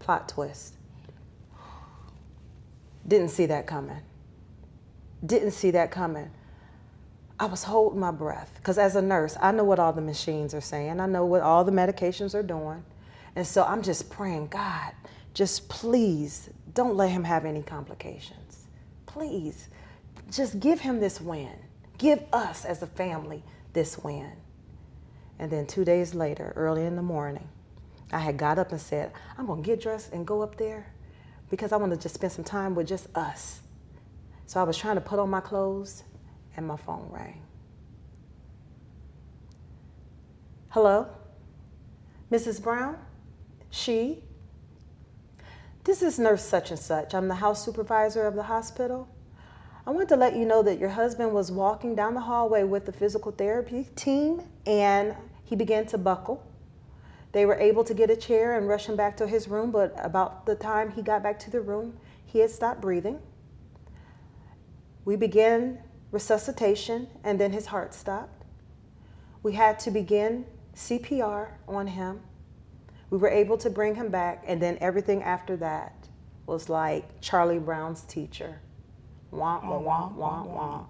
Plot twist. Didn't see that coming. Didn't see that coming. I was holding my breath because as a nurse, I know what all the machines are saying. I know what all the medications are doing. And so I'm just praying, God, just please don't let him have any complications. Please, just give him this win. Give us as a family this win. And then 2 days later, early in the morning, I had got up and said, I'm going to get dressed and go up there because I want to just spend some time with just us. So I was trying to put on my clothes and my phone rang. Hello? Mrs. Brown? This is nurse such and such. I'm the house supervisor of the hospital. I want to let you know that your husband was walking down the hallway with the physical therapy team and he began to buckle. They were able to get a chair and rush him back to his room, but about the time he got back to the room, he had stopped breathing. We began resuscitation and then his heart stopped. We had to begin CPR on him. We were able to bring him back, and then everything after that was like Charlie Brown's teacher. Wah, wah, wah, wah, wah.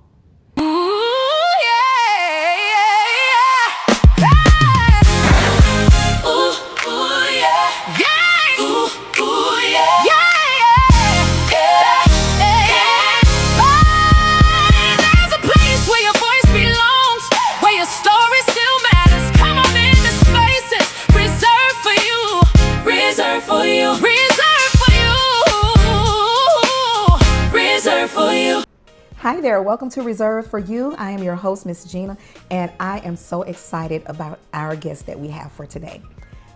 Hi there, welcome to Reserved for You. I am your host, Miss Gina, and I am so excited about our guest that we have for today.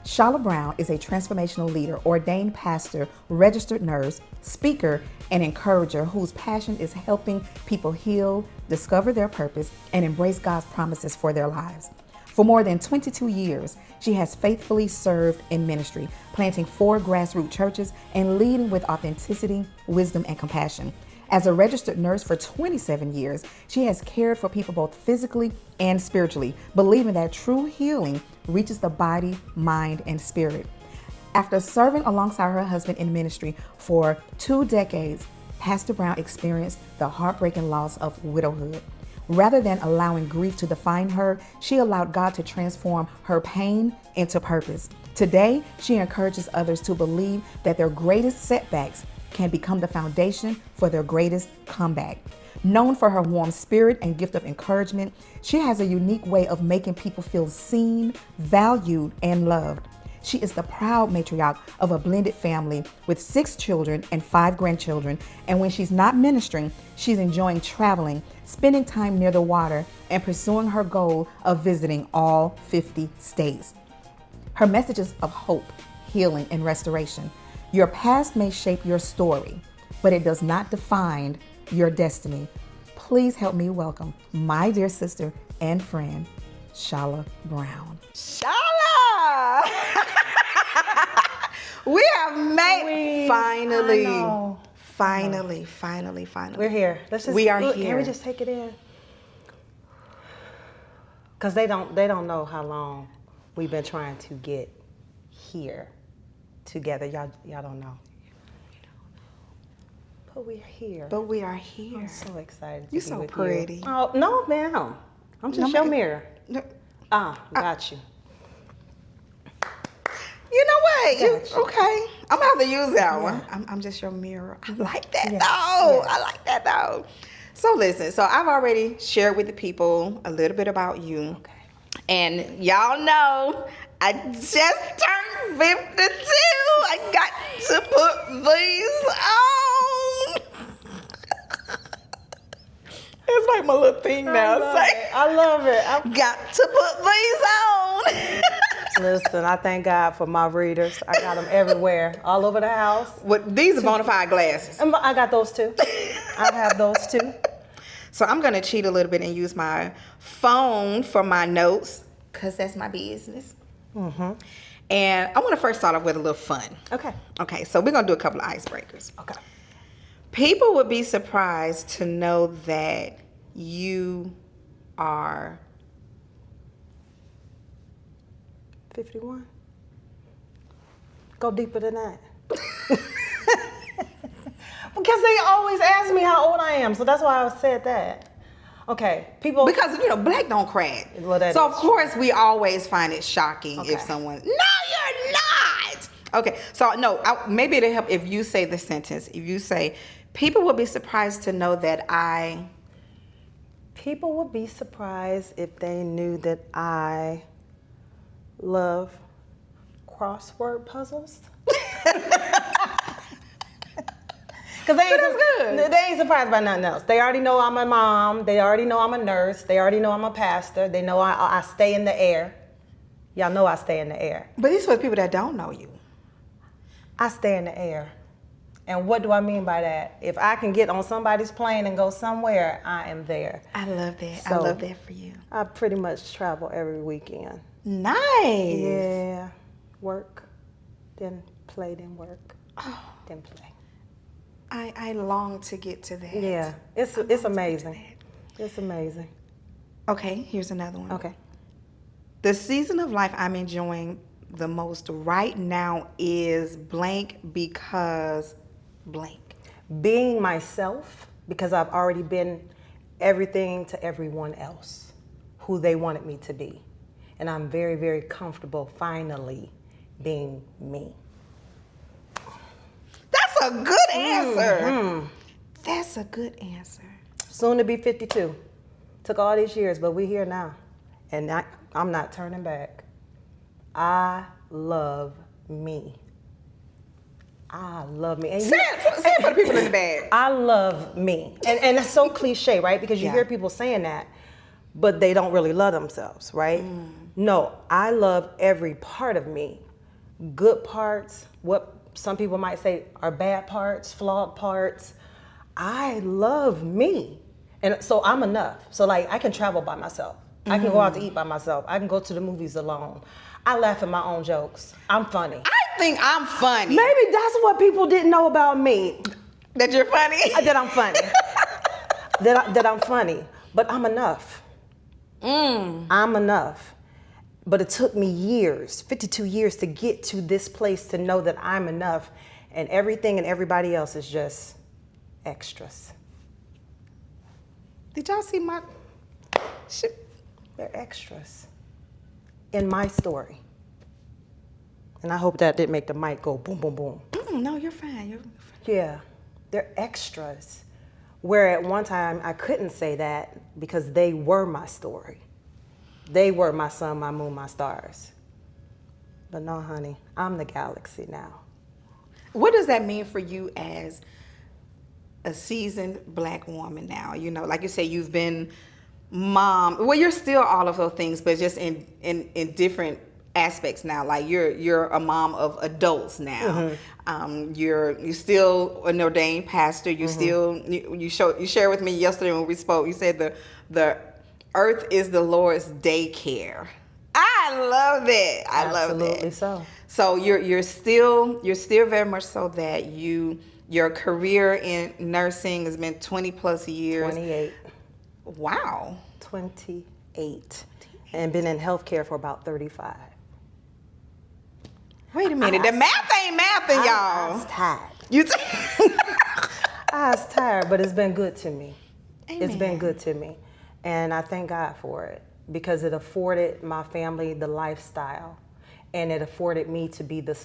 Shala Brown is a transformational leader, ordained pastor, registered nurse, speaker, and encourager whose passion is helping people heal, discover their purpose, and embrace God's promises for their lives. For more than 22 years, she has faithfully served in ministry, planting 4 grassroots churches and leading with authenticity, wisdom, and compassion. As a registered nurse for 27 years, she has cared for people both physically and spiritually, believing that true healing reaches the body, mind, and spirit. After serving alongside her husband in ministry for 2 decades, Pastor Brown experienced the heartbreaking loss of widowhood. Rather than allowing grief to define her, she allowed God to transform her pain into purpose. Today, she encourages others to believe that their greatest setbacks can become the foundation for their greatest comeback. Known for her warm spirit and gift of encouragement, she has a unique way of making people feel seen, valued, and loved. She is the proud matriarch of a blended family with 6 children and 5 grandchildren. And when she's not ministering, she's enjoying traveling, spending time near the water, and pursuing her goal of visiting all 50 states. Her messages of hope, healing, and restoration. Your past may shape your story, but it does not define your destiny. Please help me welcome my dear sister and friend, Shala Brown. Shala! We have made finally. We're here. We are here. Can we just take it in? Because they don't know how long we've been trying to get here together. Y'all don't know. But we're here. I'm so excited to You're be so with pretty. You. Oh, no, ma'am. I'm just your mirror. No. Got you. You know what? Gotcha. Okay. I'm gonna have to use that Yeah. one. I'm just your mirror. I like that Yeah. though. Yeah. I like that though. So listen, I've already shared with the people a little bit about you. Okay. And y'all know I just turned 52. I got to put these on. It's like my little thing now. I love it. I've Got to put these on. Listen, I thank God for my readers. I got them everywhere, all over the house. These are bona fide glasses. And I got those too. I have those too. So I'm going to cheat a little bit and use my phone for my notes because that's my business. Mm-hmm. And I want to first start off with a little fun. Okay, so we're going to do a couple of icebreakers. Okay. People would be surprised to know that you are 51. Go deeper than that. Because they always ask me how old I am, so that's why I said that. Okay, people. Because, black don't crack. Well, that so, is of course, we always find it shocking Okay. if someone, no, you're not. Okay, so, no, maybe it'll help if you say the sentence. If you say, people will be surprised to know that People would be surprised if they knew that I love crossword puzzles. Because they ain't surprised by nothing else. They already know I'm a mom. They already know I'm a nurse. They already know I'm a pastor. They know I stay in the air. Y'all know I stay in the air. But these are people that don't know you. I stay in the air. And what do I mean by that? If I can get on somebody's plane and go somewhere, I am there. I love that. I So, love that for you. I pretty much travel every weekend. Nice. Yeah. Work, then play, then work, then play. I long to get to that. Yeah, it's amazing. It's amazing. Okay, here's another one. Okay. The season of life I'm enjoying the most right now is blank because blank. Being myself, because I've already been everything to everyone else who they wanted me to be. And I'm very, very comfortable finally being me. That's a good answer. Mm-hmm. That's a good answer. Soon to be 52. Took all these years, but we're here now. And I'm not turning back. I love me. I love me. And say it for the people in the bag. I love me. And it's so cliche, right? Because you hear people saying that, but they don't really love themselves, right? No, I love every part of me. Good parts, what some people might say are bad parts, flawed parts. I love me. And so I'm enough. So like I can travel by myself. I can go out to eat by myself. I can go to the movies alone. I laugh at my own jokes. I'm funny. I think I'm funny. Maybe that's what people didn't know about me. That you're funny? That I'm funny. that I'm funny. But I'm enough. I'm enough. But it took me years, 52 years to get to this place to know that I'm enough. And everything and everybody else is just extras. Did y'all see my... They're extras in my story. And I hope that didn't make the mic go boom, boom, boom. No, you're fine. You're fine. Yeah, they're extras. Where at one time I couldn't say that because they were my story. They were my sun, my moon, my stars. But no, honey, I'm the galaxy now. What does that mean for you as a seasoned black woman now? You know, like you say, you've been mom. Well, you're still all of those things, but just in different aspects now. Like you're a mom of adults now. You're still an ordained pastor. You still you shared with me yesterday when we spoke. You said the earth is the Lord's daycare. I love that. I love that. Absolutely so. So you're still very much so that your career in nursing has been 20 plus years. 28. Wow. 28. And been in healthcare for about 35. Wait a minute. The math ain't mathing, y'all. I was tired. You I was tired, but it's been good to me. Amen. It's been good to me. And I thank God for it because it afforded my family the lifestyle and it afforded me to be the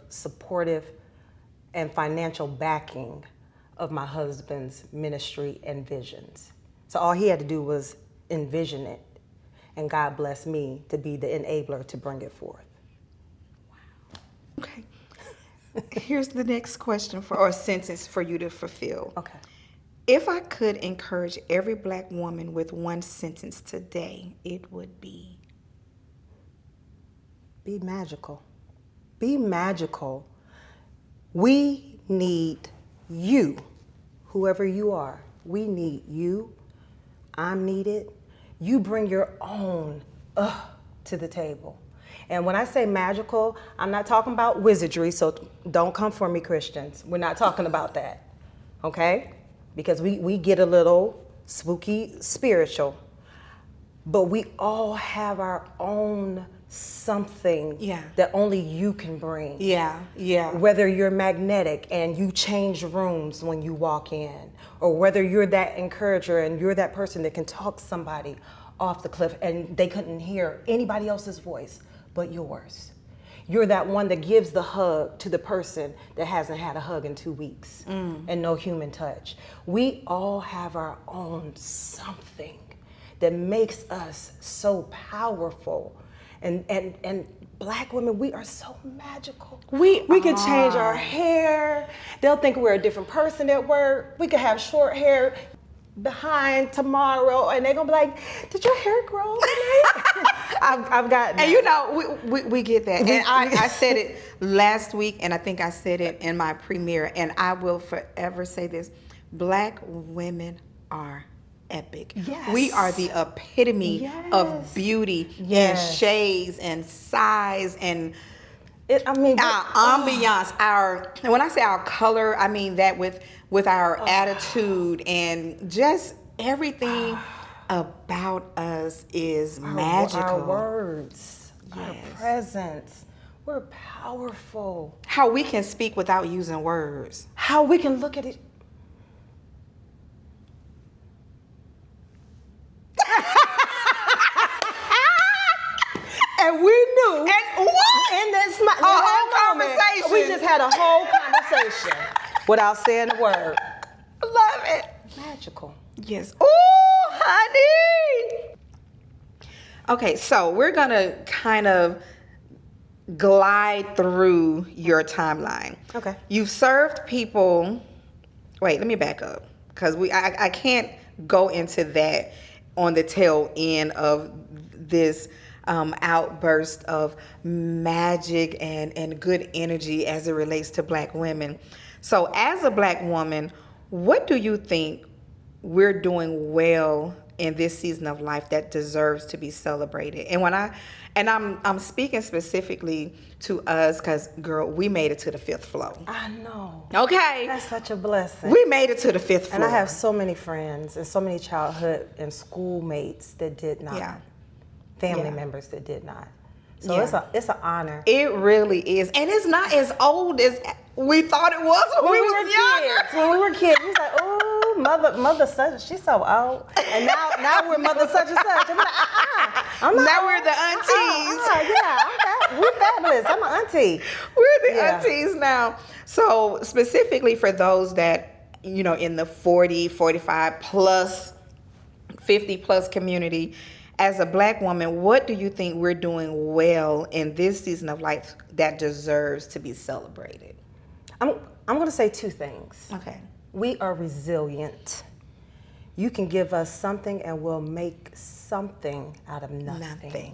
supportive and financial backing of my husband's ministry and visions. So all he had to do was envision it, and God blessed me to be the enabler to bring it forth. Wow. Okay. Here's the next question or sentence for you to fulfill. Okay. If I could encourage every black woman with one sentence today, it would be magical. Be magical. We need you, whoever you are. We need you. I'm needed. You bring your own to the table. And when I say magical, I'm not talking about wizardry, so don't come for me, Christians. We're not talking about that, okay? Because we get a little spooky spiritual. But we all have our own something Yeah. that only you can bring. Yeah. Yeah. Whether you're magnetic and you change rooms when you walk in, or whether you're that encourager and you're that person that can talk somebody off the cliff and they couldn't hear anybody else's voice but yours. You're that one that gives the hug to the person that hasn't had a hug in 2 weeks and no human touch. We all have our own something that makes us so powerful. And Black women, we are so magical. We can change our hair. They'll think we're a different person at work. We could have short hair behind tomorrow, and they're gonna be like, "Did your hair grow?" I've got that. And you know, we get that. And I said it last week, and I think I said it in my premiere, and I will forever say this: Black women are epic. Yes. We are the epitome of beauty and shades and size and our ambiance, and when I say our color, I mean that with our attitude and just everything about us is magical. Our words, our presence, we're powerful. How we can speak without using words. How we can look at it. And we knew. And what? In this whole moment, conversation. we just had a whole conversation without saying a word. Love it. Magical. Yes. Oh, honey. Okay, so we're going to kind of glide through your timeline. Okay. You've served people. Wait, let me back up because I can't go into that on the tail end of this outburst of magic and good energy as it relates to Black women. So as a Black woman, what do you think we're doing well in this season of life that deserves to be celebrated? And I'm speaking specifically to us because, girl, we made it to the 5th floor. I know. Okay. That's such a blessing. We made it to the 5th floor. And I have so many friends and so many childhood and schoolmates that did not. Yeah. Family members that did not. So it's an honor. It really is. And it's not as old as we thought it was when we were younger. Kids. When we were kids, we was like, oh, mother such, she's so old. And now we're mother such and such. I'm like, I'm not now old. we're the aunties. We're fabulous. I'm an auntie. We're the aunties now. So specifically for those that, you know, in the 40, 45 plus, 50 plus community, as a Black woman, what do you think we're doing well in this season of life that deserves to be celebrated? I'm going to say 2 things. Okay. We are resilient. You can give us something and we'll make something out of nothing.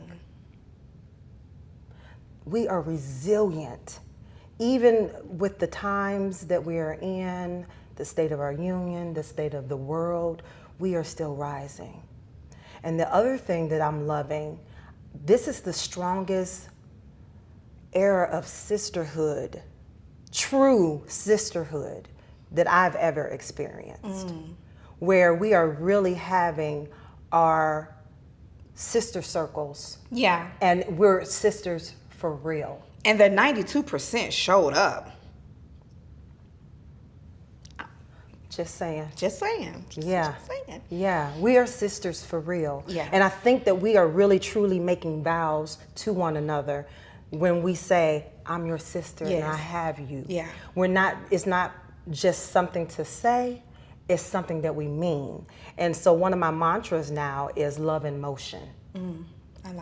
We are resilient. Even with the times that we are in, the state of our union, the state of the world, we are still rising. And the other thing that I'm loving, this is the strongest era of sisterhood, true sisterhood that I've ever experienced, where we are really having our sister circles. Yeah. And we're sisters for real. And the 92% showed up. Just saying. Just saying. Yeah, we are sisters for real. Yeah. And I think that we are really truly making vows to one another when we say, I'm your sister and I have you. Yeah. It's not just something to say, it's something that we mean. And so one of my mantras now is love in motion.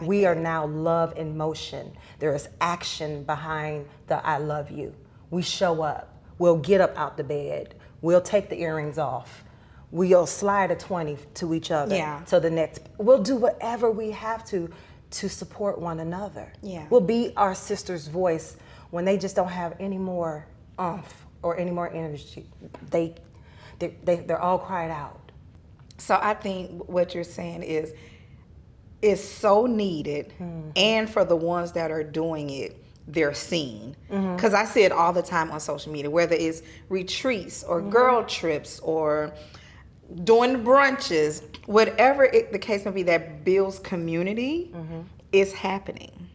We are now love in motion. There is action behind the I love you. We show up. We'll get up out the bed. We'll take the earrings off. We'll slide a 20 to each other. Yeah. To the next. We'll do whatever we have to support one another. Yeah. We'll be our sister's voice when they just don't have any more oomph or any more energy. They're all cried out. So I think what you're saying is it's so needed, and for the ones that are doing it, they're seen. Because I see it all the time on social media, whether it's retreats or girl trips or doing brunches, whatever the case may be that builds community is happening.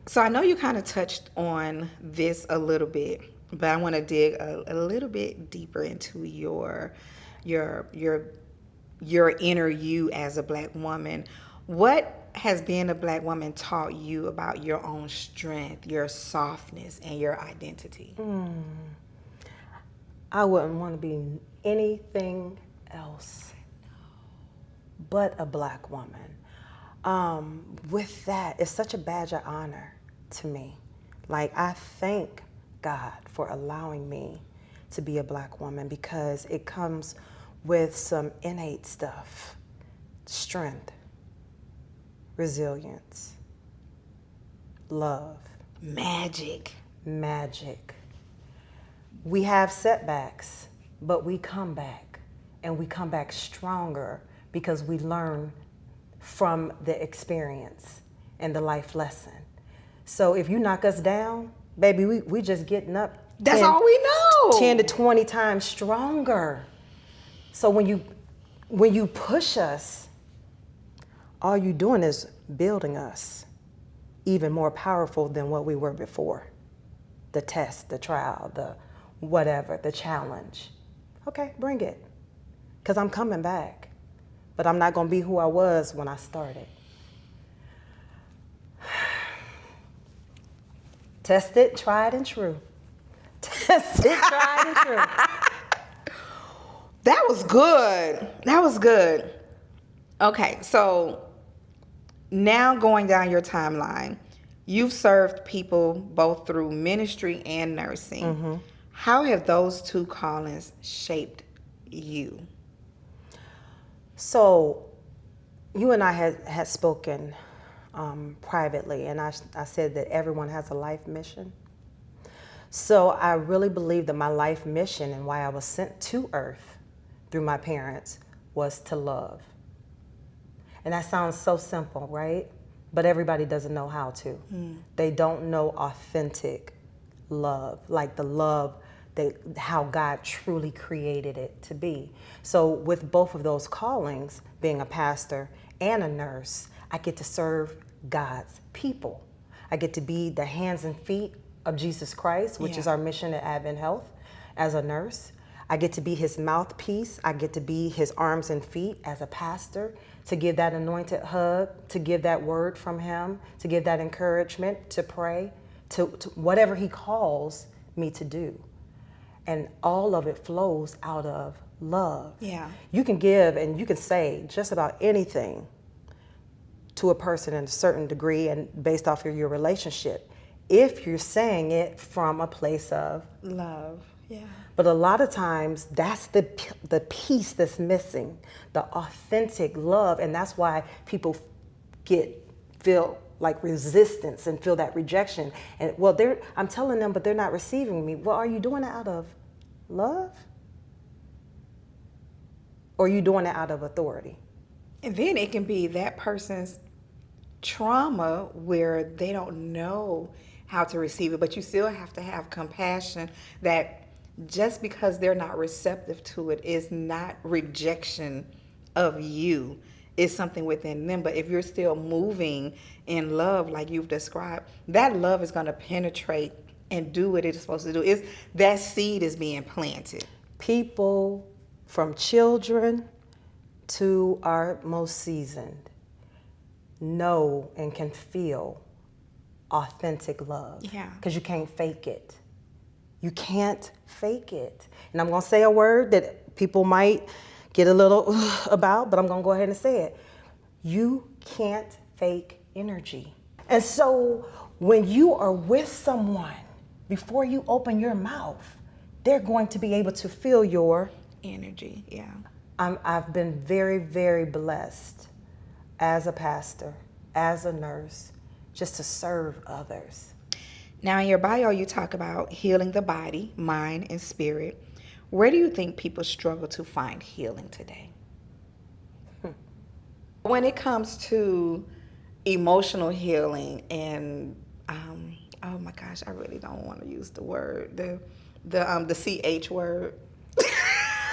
So I know you kind of touched on this a little bit, but I want to dig a little bit deeper into your your your inner you as a black woman. What has being a black woman taught you about your own strength, your softness, and your identity? I wouldn't want to be anything else but a black woman. With that, it's such a badge of honor to me. Like, I thank God for allowing me to be a black woman because it comes with some innate stuff: strength, resilience, love, Magic. magic. We have setbacks, but we come back, and we come back stronger because we learn from the experience and the life lesson. So if you knock us down, baby, we just getting up. That's all we know. 10 to 20 times stronger. So when you push us, all you doing is building us even more powerful than what we were before. The test, the trial, the whatever, the challenge. Okay, bring it. Because I'm coming back. But I'm not going to be who I was when I started. Tested, tried, and true. Tested, tried, and true. That was good. That was good. Okay, so now going down your timeline, you've served people both through ministry and nursing. Mm-hmm. How have those two callings shaped you? So, you and I had spoken privately, and I said that everyone has a life mission. So I really believe that my life mission and why I was sent to earth through my parents was to love. And that sounds so simple, right? But everybody doesn't know how to. They don't know authentic love, like the love how God truly created it to be. So with both of those callings, being a pastor and a nurse, I get to serve God's people. I get to be the hands and feet of Jesus Christ, which is our mission at Advent Health as a nurse. I get to be his mouthpiece. I get to be his arms and feet as a pastor, to give that anointed hug, to give that word from him, to give that encouragement, to pray, to whatever he calls me to do. And all of it flows out of love. Yeah. You can give and you can say just about anything to a person in a certain degree and based off of your relationship, if you're saying it from a place of love. Yeah. But a lot of times that's the piece that's missing, the authentic love, and that's why people feel like resistance and feel that rejection. And well, I'm telling them, but they're not receiving me. Well, are you doing it out of love? Or are you doing it out of authority? And then it can be that person's trauma where they don't know how to receive it, but you still have to have compassion that just because they're not receptive to it is not rejection of you. It's something within them. But if you're still moving in love like you've described, that love is going to penetrate and do what it's supposed to do. That seed is being planted. People, from children to our most seasoned, know and can feel authentic love. Yeah. Because you can't fake it. You can't fake it. And I'm going to say a word that people might get a little about, but I'm going to go ahead and say it. You can't fake energy. And so when you are with someone, before you open your mouth, they're going to be able to feel your energy. Yeah. I've been very, very blessed as a pastor, as a nurse, just to serve others. Now, in your bio, you talk about healing the body, mind, and spirit. Where do you think people struggle to find healing today? When it comes to emotional healing and, oh my gosh, I really don't want to use the word, the CH word. The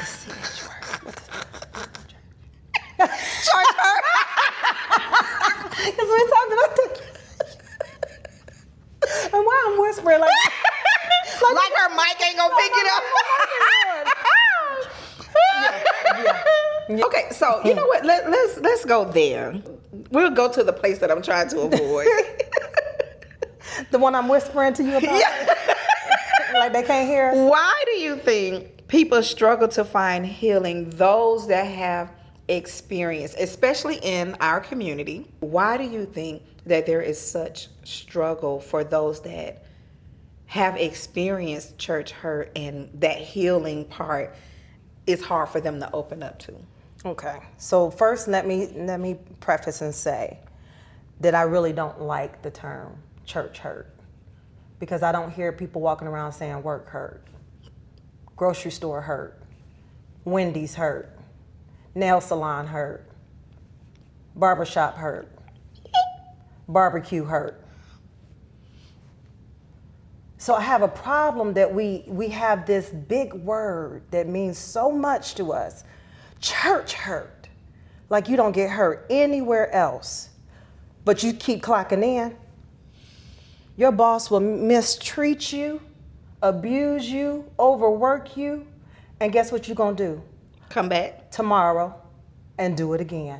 CH word. Church hurt. Because we're talking about And why I'm whispering like her mic ain't gonna pick it up. yeah. Okay, so you know what? Let's go there. We'll go to the place that I'm trying to avoid. The one I'm whispering to you about? Yeah. Like they can't hear us? Why do you think people struggle to find healing, those that have experience, especially in our community? Why do you think that there is such struggle for those that have experienced church hurt and that healing part is hard for them to open up to? Okay. So first let me preface and say that I really don't like the term church hurt, because I don't hear people walking around saying work hurt, grocery store hurt, Wendy's hurt, nail salon hurt, barbershop hurt, barbecue hurt. So I have a problem that we have this big word that means so much to us, church hurt. Like you don't get hurt anywhere else, but you keep clocking in. Your boss will mistreat you, abuse you, overwork you, and guess what you're gonna do? Come back tomorrow and do it again.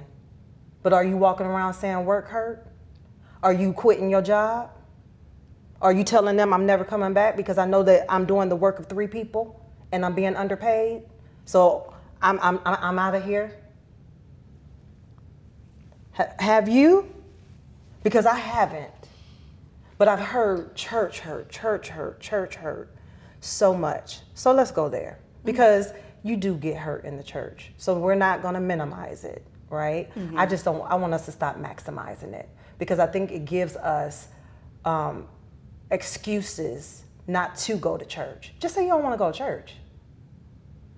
But are you walking around saying work hurt? Are you quitting your job? Are you telling them I'm never coming back because I know that I'm doing the work of 3 people and I'm being underpaid? So I'm out of here? Have you? Because I haven't. But I've heard church hurt so much. So let's go there, because you do get hurt in the church. So we're not going to minimize it, right? Mm-hmm. I want us to stop maximizing it, because I think it gives us excuses not to go to church. Just say you don't want to go to church.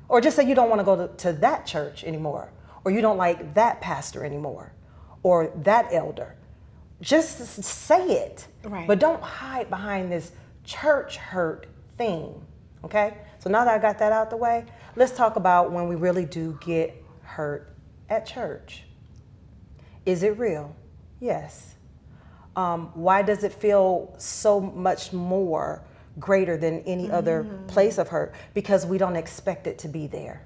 Or just say you don't want to go to that church anymore. Or you don't like that pastor anymore. Or that elder. Just say it. Right. But don't hide behind this church hurt thing. Okay? So now that I got that out the way, let's talk about when we really do get hurt at church. Is it real? Yes. Why does it feel so much more greater than any other place of hurt? Because we don't expect it to be there.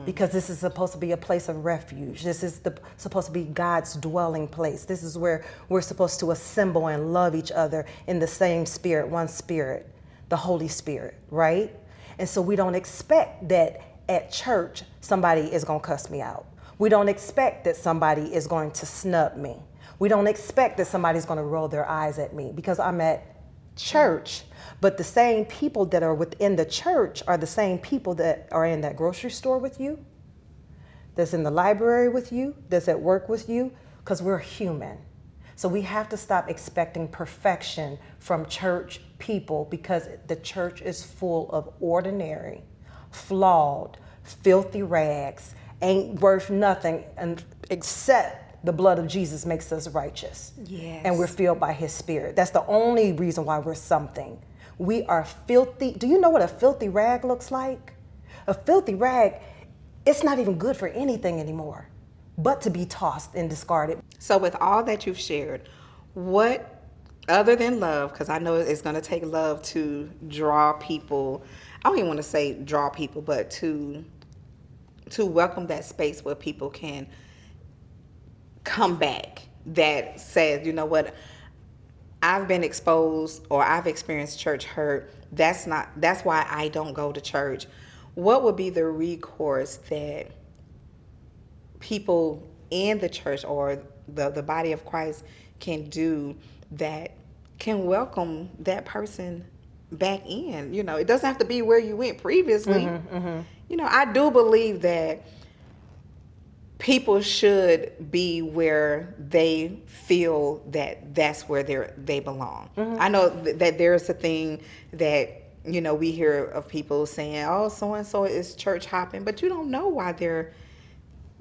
Because this is supposed to be a place of refuge. This is supposed to be God's dwelling place. This is where we're supposed to assemble and love each other in the same spirit, one spirit, the Holy Spirit, right? And so we don't expect that at church somebody is going to cuss me out. We don't expect that somebody is going to snub me. We don't expect that somebody's going to roll their eyes at me because I'm at church. But the same people that are within the church are the same people that are in that grocery store with you, that's in the library with you, that's at work with you, because we're human. So we have to stop expecting perfection from church people, because the church is full of ordinary, flawed, filthy rags, ain't worth nothing except the blood of Jesus makes us righteous. Yes. And we're filled by his spirit. That's the only reason why we're something. We are filthy. Do you know what a filthy rag looks like? A filthy rag, it's not even good for anything anymore but to be tossed and discarded. So with all that you've shared, what, other than love, because I know it's going to take love to draw people, I don't even want to say draw people, but to welcome that space where people can come back, that says, you know what, I've been exposed or I've experienced church hurt. That's why I don't go to church. What would be the recourse that people in the church or the body of Christ can do that can welcome that person back in? You know, it doesn't have to be where you went previously. You know, I do believe that people should be where they feel that that's where they belong. I know that there's a thing that, you know, we hear of people saying, oh, so-and-so is church hopping, but you don't know why they're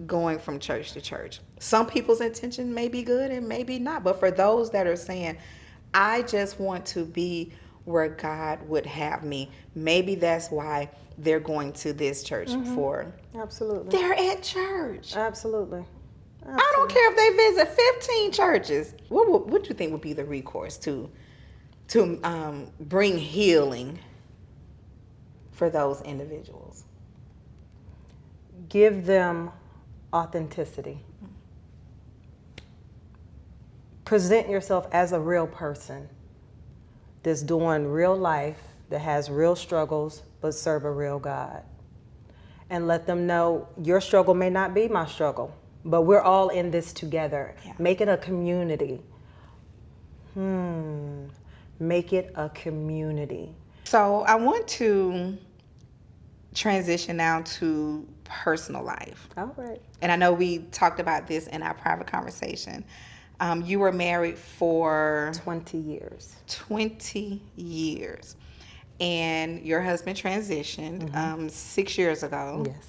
going from church to church. Some people's intention may be good and maybe not, but for those that are saying, I just want to be where God would have me, maybe that's why they're going to this church for. Absolutely. They're at church. Absolutely. I don't care if they visit 15 churches. What do you think would be the recourse to to bring healing for those individuals? Give them authenticity. Present yourself as a real person that's doing real life, that has real struggles, but serve a real God. And let them know your struggle may not be my struggle, but we're all in this together. Yeah. Make it a community. Make it a community. So I want to transition now to personal life. All right. And I know we talked about this in our private conversation. You were married for 20 years. 20 years. And your husband transitioned 6 years ago. Yes.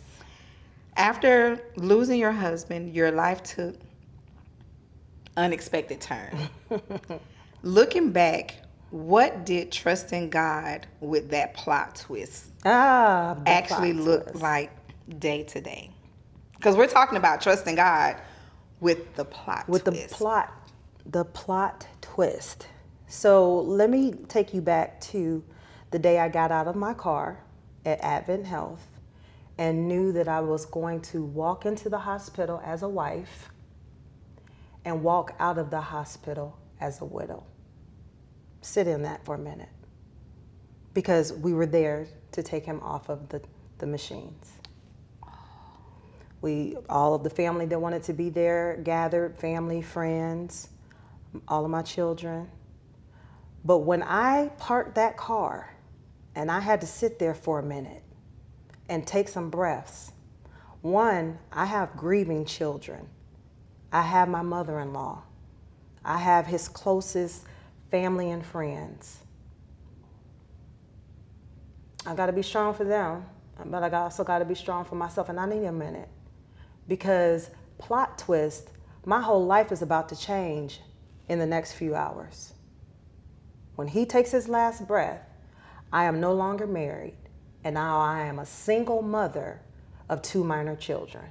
After losing your husband, your life took unexpected turn. Looking back, what did trusting God with that plot twist actually look like day to day? Because we're talking about trusting God with the plot with twist. the plot twist. So let me take you back to the day I got out of my car at Advent Health and knew that I was going to walk into the hospital as a wife and walk out of the hospital as a widow. Sit in that for a minute, because we were there to take him off of the machines. All of the family that wanted to be there gathered, family, friends, all of my children. But when I parked that car and I had to sit there for a minute and take some breaths, one, I have grieving children. I have my mother-in-law. I have his closest family and friends. I got to be strong for them, but I also got to be strong for myself. And I need a minute, because plot twist, my whole life is about to change in the next few hours. When he takes his last breath, I am no longer married, and now I am a single mother of 2 minor children.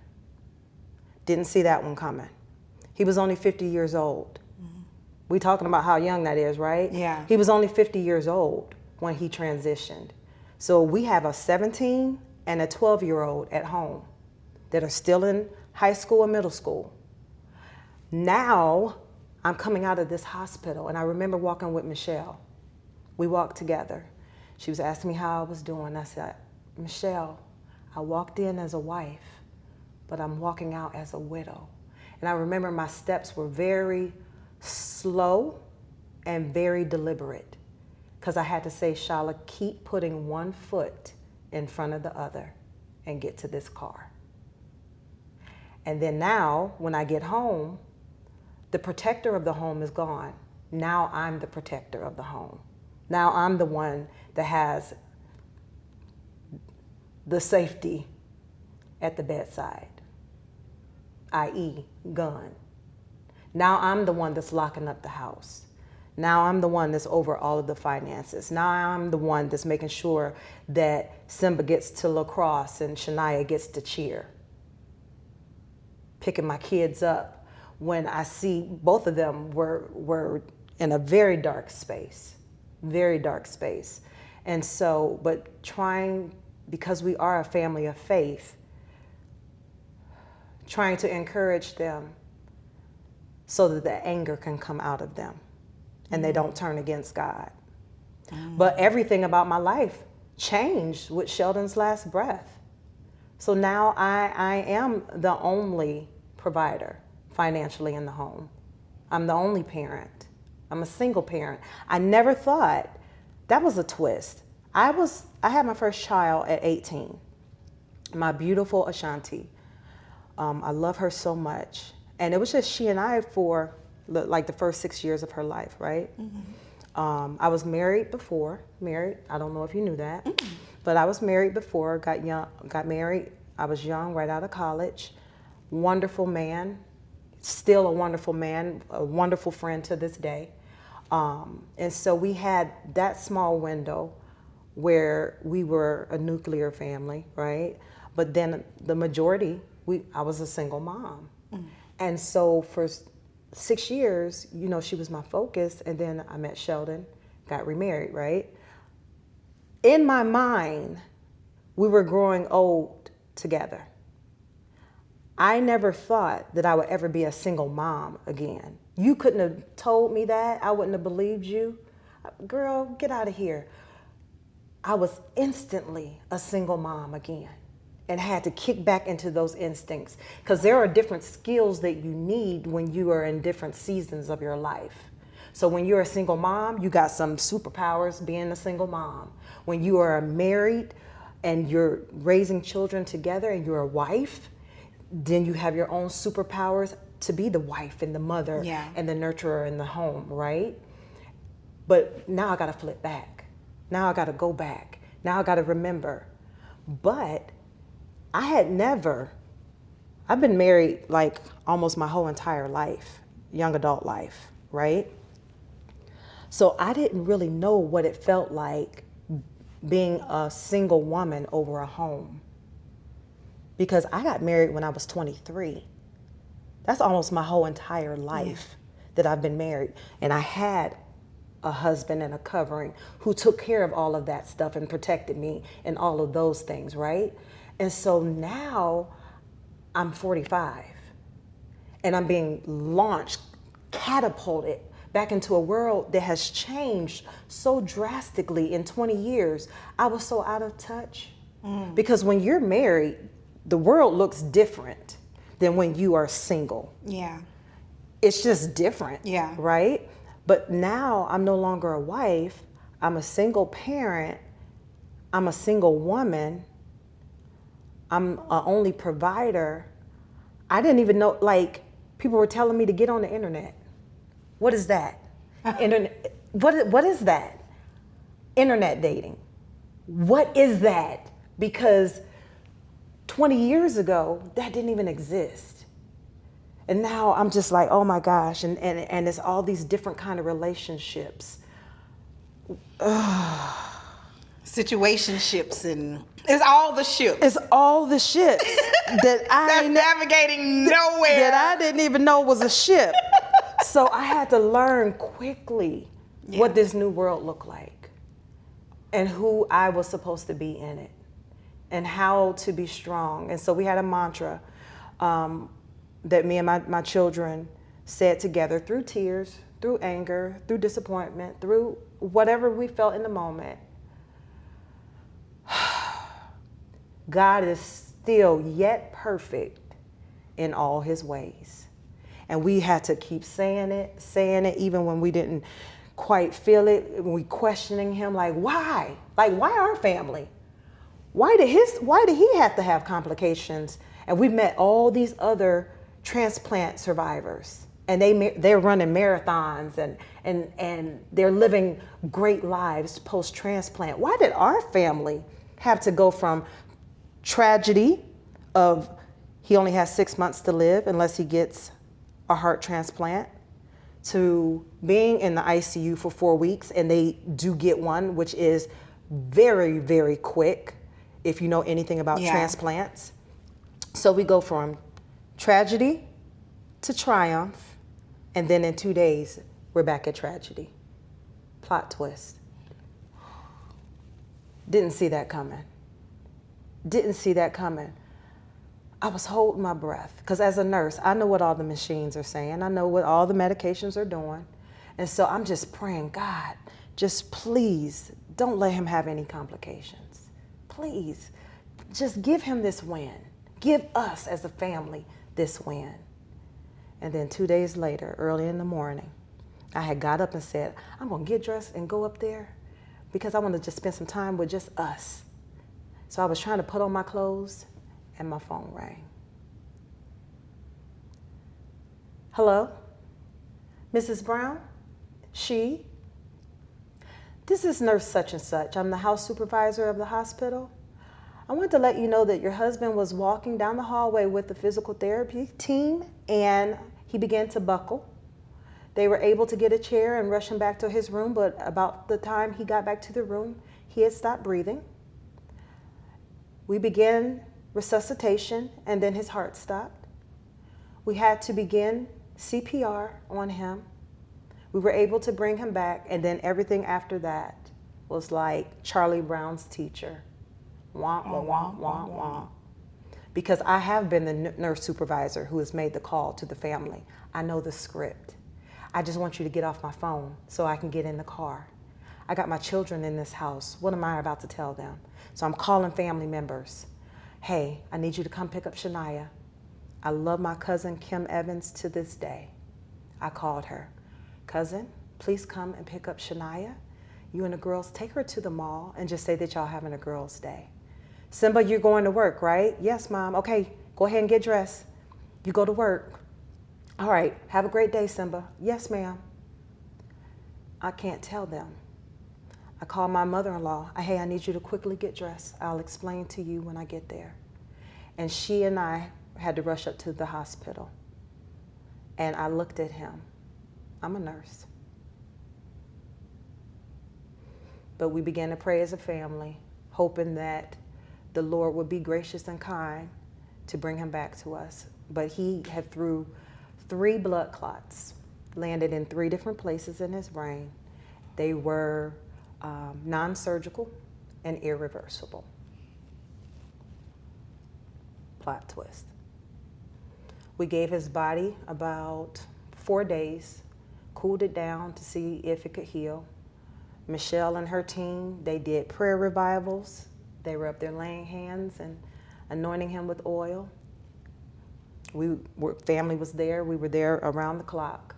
Didn't see that one coming. He was only 50 years old. We talking about how young that is, right? Yeah. He was only 50 years old when he transitioned. So we have a 17 and a 12-year-old at home that are still in high school and middle school. Now I'm coming out of this hospital, and I remember walking with Michelle. We walked together. She was asking me how I was doing. I said, Michelle, I walked in as a wife, but I'm walking out as a widow. And I remember my steps were very slow and very deliberate, because I had to say, Shala, keep putting one foot in front of the other and get to this car. And then now, when I get home, the protector of the home is gone. Now I'm the protector of the home. Now I'm the one that has the safety at the bedside, i.e., gun. Now I'm the one that's locking up the house. Now I'm the one that's over all of the finances. Now I'm the one that's making sure that Simba gets to lacrosse and Shania gets to cheer. Picking my kids up when I see both of them were in a very dark space. And so, but trying, because we are a family of faith, trying to encourage them so that the anger can come out of them and they don't turn against God. But everything about my life changed with Sheldon's last breath. So now I am the only provider financially in the home. I'm the only parent. I'm a single parent. I never thought, that was a twist. I had my first child at 18, my beautiful Ashanti. I love her so much. And it was just she and I for like the first 6 years of her life, right? I was married before, I don't know if you knew that, but I was married before, got married. I was young, right out of college. Wonderful man, still a wonderful man, a wonderful friend to this day. And so we had that small window where we were a nuclear family, right? But then the majority, I was a single mom. And so for 6 years, she was my focus. And then I met Sheldon, got remarried, right? In my mind, we were growing old together. I never thought that I would ever be a single mom again. You couldn't have told me that. I wouldn't have believed you. Girl, get out of here. I was instantly a single mom again and had to kick back into those instincts because there are different skills that you need when you are in different seasons of your life. So when you're a single mom, you got some superpowers being a single mom. When you are married and you're raising children together and you're a wife, then you have your own superpowers to be the wife and the mother and the nurturer in the home, right? But now I got to flip back. Now I got to go back. Now I got to remember. But I've been married like almost my whole entire life, young adult life, right? So I didn't really know what it felt like being a single woman over a home. Because I got married when I was 23. That's almost my whole entire life that I've been married. And I had a husband and a covering who took care of all of that stuff and protected me and all of those things, right? And so now I'm 45 and I'm being launched, catapulted back into a world that has changed so drastically in 20 years. I was so out of touch because when you're married, the world looks different than when you are single. Yeah. It's just different, right? But now I'm no longer a wife. I'm a single parent. I'm a single woman. I'm an only provider. I didn't even know, like, people were telling me to get on the internet. What is that? Internet. What is that? Internet dating. What is that? Because 20 years ago, that didn't even exist. And now I'm just like, oh my gosh, and it's all these different kind of relationships. Situationships, and it's all the ships. It's all the ships that That's navigating nowhere. That I didn't even know was a ship. So I had to learn quickly what this new world looked like and who I was supposed to be in it and how to be strong. And so we had a mantra that me and my children said together through tears, through anger, through disappointment, through whatever we felt in the moment. God is still yet perfect in all his ways. And we had to keep saying it even when we didn't quite feel it, when we questioning him, like, why? Like, why our family? Why did he have to have complications? And we've met all these other transplant survivors, and they're running marathons and they're living great lives post-transplant. Why did our family have to go from tragedy of he only has 6 months to live unless he gets a heart transplant to being in the ICU for 4 weeks, and they do get one, which is very, very quick if you know anything about transplants. So we go from tragedy to triumph, and then in 2 days, we're back at tragedy. Plot twist. Didn't see that coming. Didn't see that coming. I was holding my breath because as a nurse, I know what all the machines are saying. I know what all the medications are doing. And so I'm just praying, God, just please don't let him have any complications. Please, just give him this win. Give us as a family this win. And then 2 days later, early in the morning, I had got up and said, I'm going to get dressed and go up there because I want to just spend some time with just us. So I was trying to put on my clothes and my phone rang. Hello? Mrs. Brown? This is nurse such and such. I'm the house supervisor of the hospital. I want to let you know that your husband was walking down the hallway with the physical therapy team and he began to buckle. They were able to get a chair and rush him back to his room, but about the time he got back to the room, he had stopped breathing. We began resuscitation and then his heart stopped. We had to begin CPR on him. We were able to bring him back, and then everything after that was like Charlie Brown's teacher. Wah, wah, wah, wah, wah. Because I have been the nurse supervisor who has made the call to the family. I know the script. I just want you to get off my phone so I can get in the car. I got my children in this house. What am I about to tell them? So I'm calling family members. Hey, I need you to come pick up Shania. I love my cousin Kim Evans to this day. I called her. Cousin, please come and pick up Shania. You and the girls, take her to the mall and just say that y'all having a girls' day. Simba, you're going to work, right? Yes, Mom. Okay, go ahead and get dressed. You go to work. All right, have a great day, Simba. Yes, ma'am. I can't tell them. I call my mother-in-law. Hey, I need you to quickly get dressed. I'll explain to you when I get there. And she and I had to rush up to the hospital. And I looked at him. I'm a nurse. But we began to pray as a family, hoping that the Lord would be gracious and kind to bring him back to us. But he had through 3 blood clots, landed in 3 different places in his brain. They were non-surgical and irreversible. Plot twist. We gave his body about 4 days, cooled it down to see if it could heal. Michelle and her team, they did prayer revivals. They were up there laying hands and anointing him with oil. Family was there. We were there around the clock.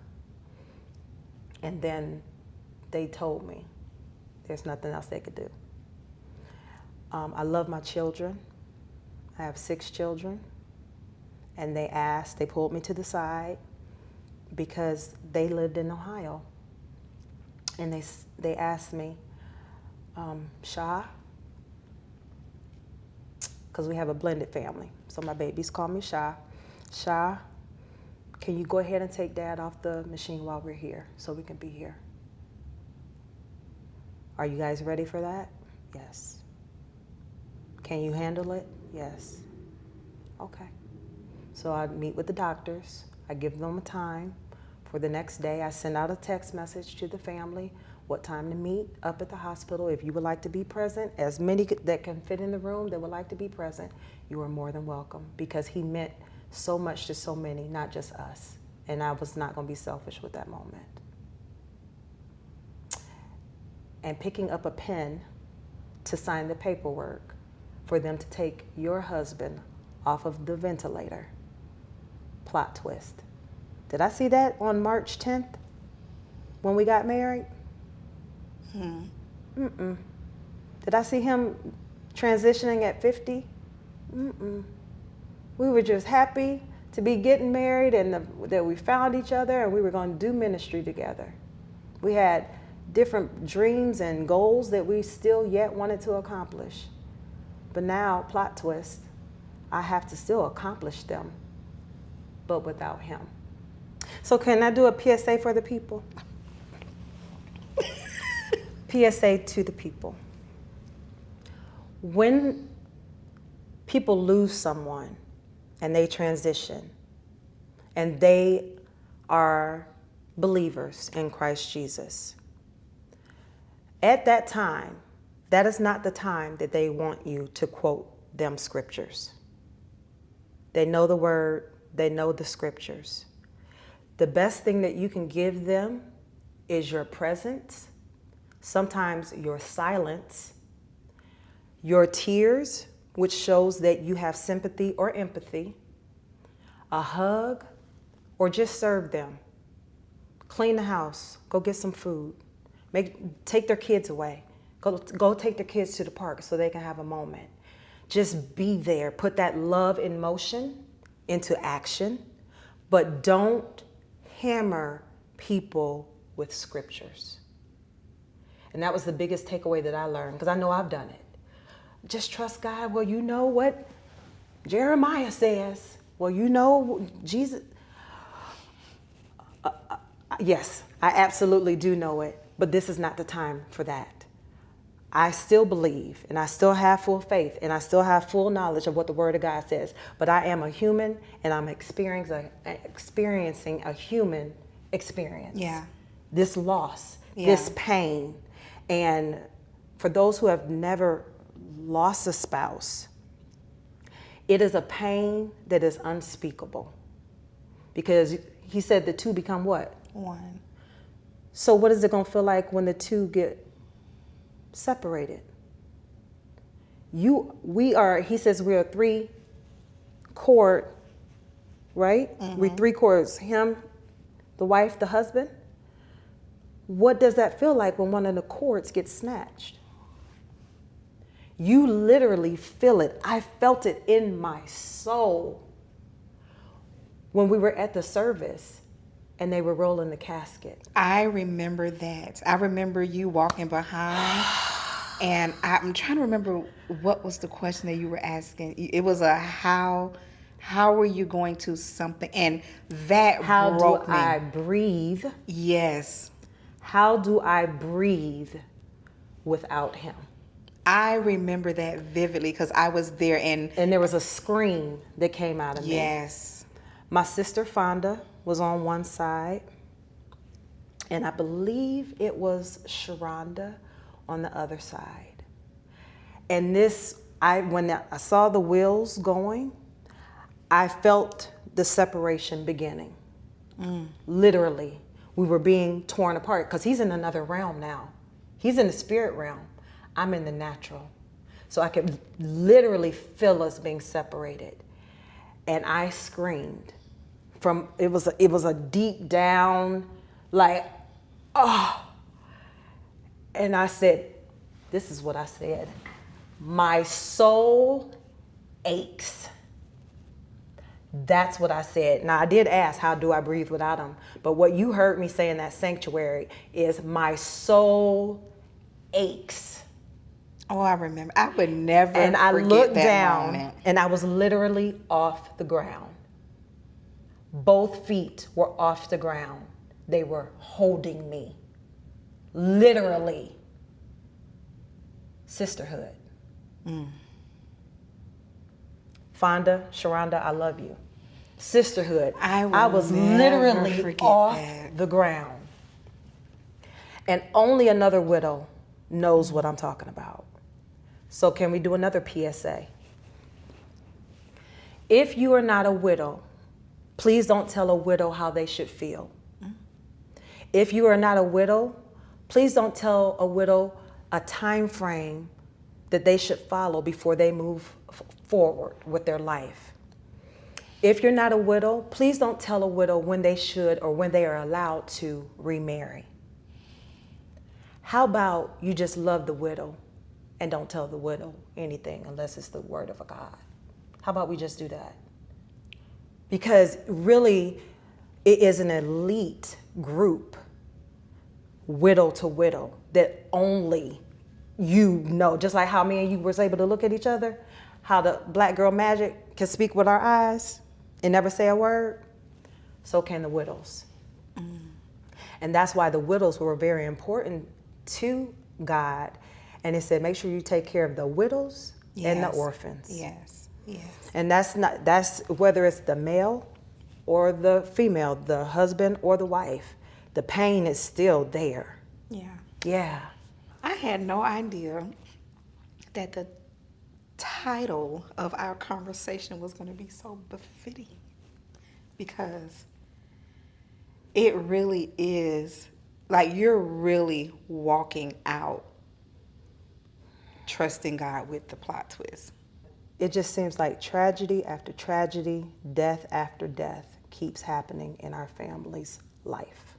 And then they told me there's nothing else they could do. I love my children. I have 6 children. And they pulled me to the side because they lived in Ohio. And they asked me, Sha, because we have a blended family. So my babies call me Sha. Sha, can you go ahead and take Dad off the machine while we're here so we can be here? Are you guys ready for that? Yes. Can you handle it? Yes. Okay. So I meet with the doctors. I give them a time for the next day. I send out a text message to the family, what time to meet up at the hospital. If you would like to be present, as many that can fit in the room that would like to be present, you are more than welcome, because he meant so much to so many, not just us. And I was not going to be selfish with that moment. And picking up a pen to sign the paperwork for them to take your husband off of the ventilator. Plot twist. Did I see that on March 10th when we got married? Mm-mm. Did I see him transitioning at 50? Mm-mm. We were just happy to be getting married and that we found each other and we were going to do ministry together. We had different dreams and goals that we still yet wanted to accomplish. But now, plot twist, I have to still accomplish them, but without him. So can I do a PSA for the people? PSA to the people. When people lose someone and they transition and they are believers in Christ Jesus, at that time, that is not the time that they want you to quote them scriptures. They know the word, they know the scriptures. The best thing that you can give them is your presence, sometimes your silence, your tears, which shows that you have sympathy or empathy, a hug, or just serve them. Clean the house, go get some food, take their kids away, go take their kids to the park so they can have a moment. Just be there, put that love in motion into action, but don't hammer people with scriptures. And that was the biggest takeaway that I learned, because I know I've done it. Just trust God. Well, you know what Jeremiah says. Well, you know Jesus. Yes, I absolutely do know it, but this is not the time for that. I still believe, and I still have full faith, and I still have full knowledge of what the Word of God says, but I am a human, and I'm experiencing a human experience. Yeah. this loss, Yeah. this pain. And for those who have never lost a spouse, it is a pain that is unspeakable. Because he said the two become what? One. So what is it going to feel like when the two get separated? He says we are three cord, right? Mm-hmm. We're three cords, him, the wife, the husband. What does that feel like when one of the cords gets snatched? You literally feel it. I felt it in my soul when we were at the service and they were rolling the casket. I remember that. I remember you walking behind, and I'm trying to remember what was the question that you were asking. It was how were you going to something, and that How broke do me. I breathe? Yes. How do I breathe without him? I remember that vividly because I was there, and there was a scream that came out of me. yes. My sister Fonda was on one side, and I believe it was Sharonda on the other side. And when I saw the wheels going, I felt the separation beginning. Literally, we were being torn apart because he's in another realm now. He's in the spirit realm. I'm in the natural. So I could literally feel us being separated. And I screamed. It was a deep down, like, oh. And I said, this is what I said. My soul aches. That's what I said. Now, I did ask, how do I breathe without him? But what you heard me say in that sanctuary is, my soul aches. Oh, I remember. I would never And I forget looked that down, moment. and I was literally off the ground. Both feet were off the ground. They were holding me. Literally. Sisterhood. Fonda, Sharonda, I love you. Sisterhood. I will I was never literally forget off that. the ground. And only another widow knows what I'm talking about. So can we do another PSA? If you are not a widow, please don't tell a widow how they should feel. If you are not a widow, please don't tell a widow a time frame that they should follow before they move forward with their life. If you're not a widow, please don't tell a widow when they should or when they are allowed to remarry. How about you just love the widow and don't tell the widow anything unless it's the word of a God? How about we just do that? Because really, it is an elite group, widow to widow, that only you know. Just like how me and you was able to look at each other, how the black girl magic can speak with our eyes and never say a word, so can the widows. And that's why the widows were very important to God. And it said, make sure you take care of the widows and the orphans. Yes, yes. And that's whether it's the male or the female, the husband or the wife, the pain is still there. Yeah. Yeah. I had no idea that the title of our conversation was going to be so befitting, because it really is, like, you're really walking out trusting God with the plot twist. It just seems like tragedy after tragedy, death after death keeps happening in our family's life.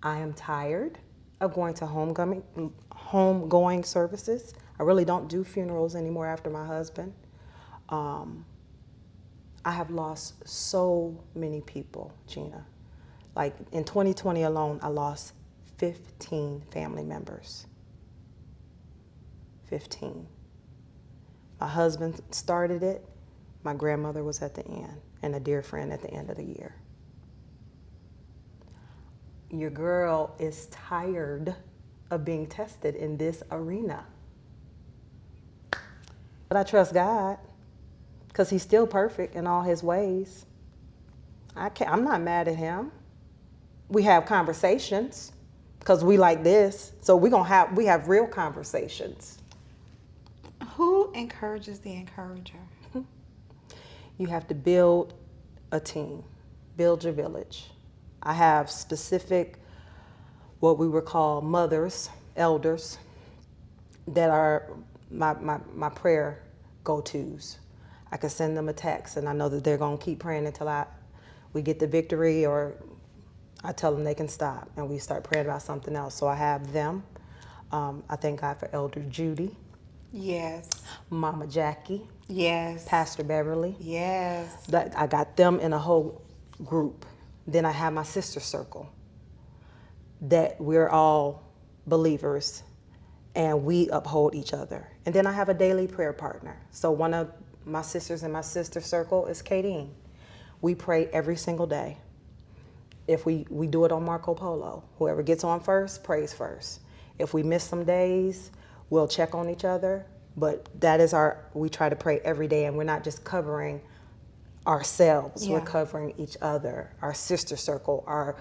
I am tired of going to homegoing services. I really don't do funerals anymore after my husband. I have lost so many people, Gina. Like in 2020 alone, I lost 15 family members. 15. My husband started it. My grandmother was at the end, and a dear friend at the end of the year. Your girl is tired of being tested in this arena. But I trust God, because he's still perfect in all his ways. I'm not mad at him. we have conversations because we like this. So we have real conversations. Who encourages the encourager? You have to build a team, build your village. I have specific, what we would call mothers, elders, that are my prayer go-tos. I can send them a text and I know that they're gonna keep praying until we get the victory, or I tell them they can stop and we start praying about something else. So I have them. I thank God for Elder Judy. Yes. Mama Jackie. Yes. Pastor Beverly. Yes. I got them in a whole group. Then I have my sister circle that we're all believers and we uphold each other. And then I have a daily prayer partner. So one of my sisters in my sister circle is Kadeen. We pray every single day. If we do it on Marco Polo, whoever gets on first, prays first. If we miss some days, we'll check on each other. But that is we try to pray every day, and we're not just covering ourselves, we're covering each other, our sister circle, our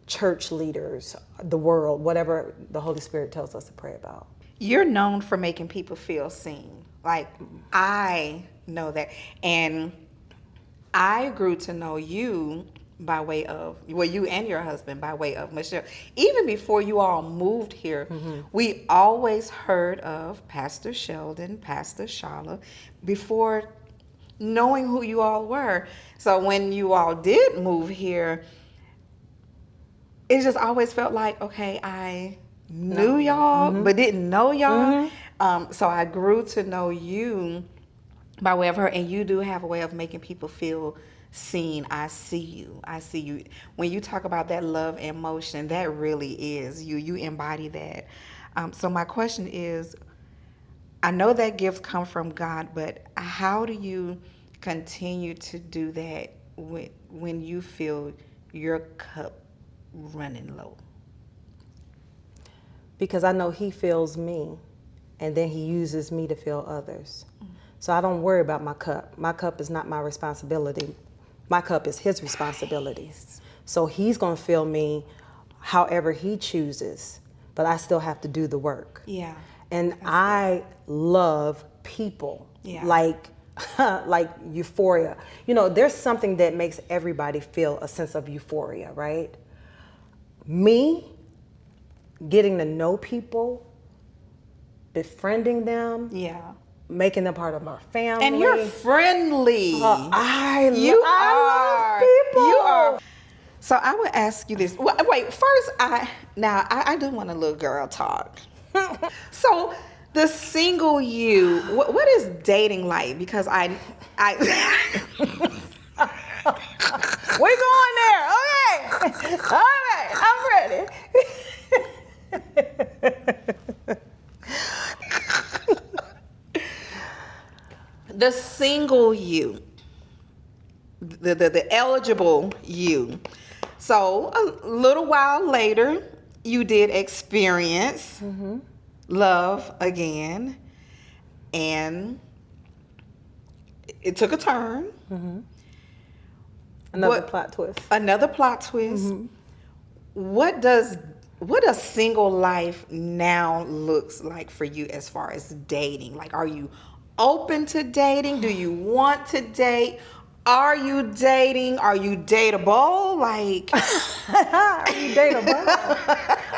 church leaders, the world, whatever the Holy Spirit tells us to pray about. You're known for making people feel seen. Like, I know that. And I grew to know you by way of, well, you and your husband by way of Michelle. Even before you all moved here, we always heard of Pastor Sheldon, Pastor Shala, before knowing who you all were. So when you all did move here, it just always felt like, okay, I knew y'all, but didn't know y'all. So I grew to know you by way of her, and you do have a way of making people feel seen. I see you. I see you. When you talk about that love and motion, that really is you. You embody that. So my question is, I know that gifts come from God, but how do you continue to do that when you feel your cup running low? Because I know He fills me, and then He uses me to fill others. So I don't worry about my cup. My cup is not my responsibility. My cup is His responsibility. So He's going to fill me however He chooses, but I still have to do the work. Yeah. And I love people, like euphoria. You know, there's something that makes everybody feel a sense of euphoria, right? Me, getting to know people, befriending them, making them part of our family. And you're friendly. I love people. You are. So I would ask you this. Wait, first, I do want a little girl talk. So the single you, what is dating like? Because I we're going there. Okay. All right. I'm ready. The single you, the eligible you. So a little while later, you did experience love again, and it took a turn. Another plot twist. Another plot twist. What does single life now looks like for you as far as dating? Like, are you open to dating? Do you want to date? Are you dating? Are you dateable? Like, are you dateable?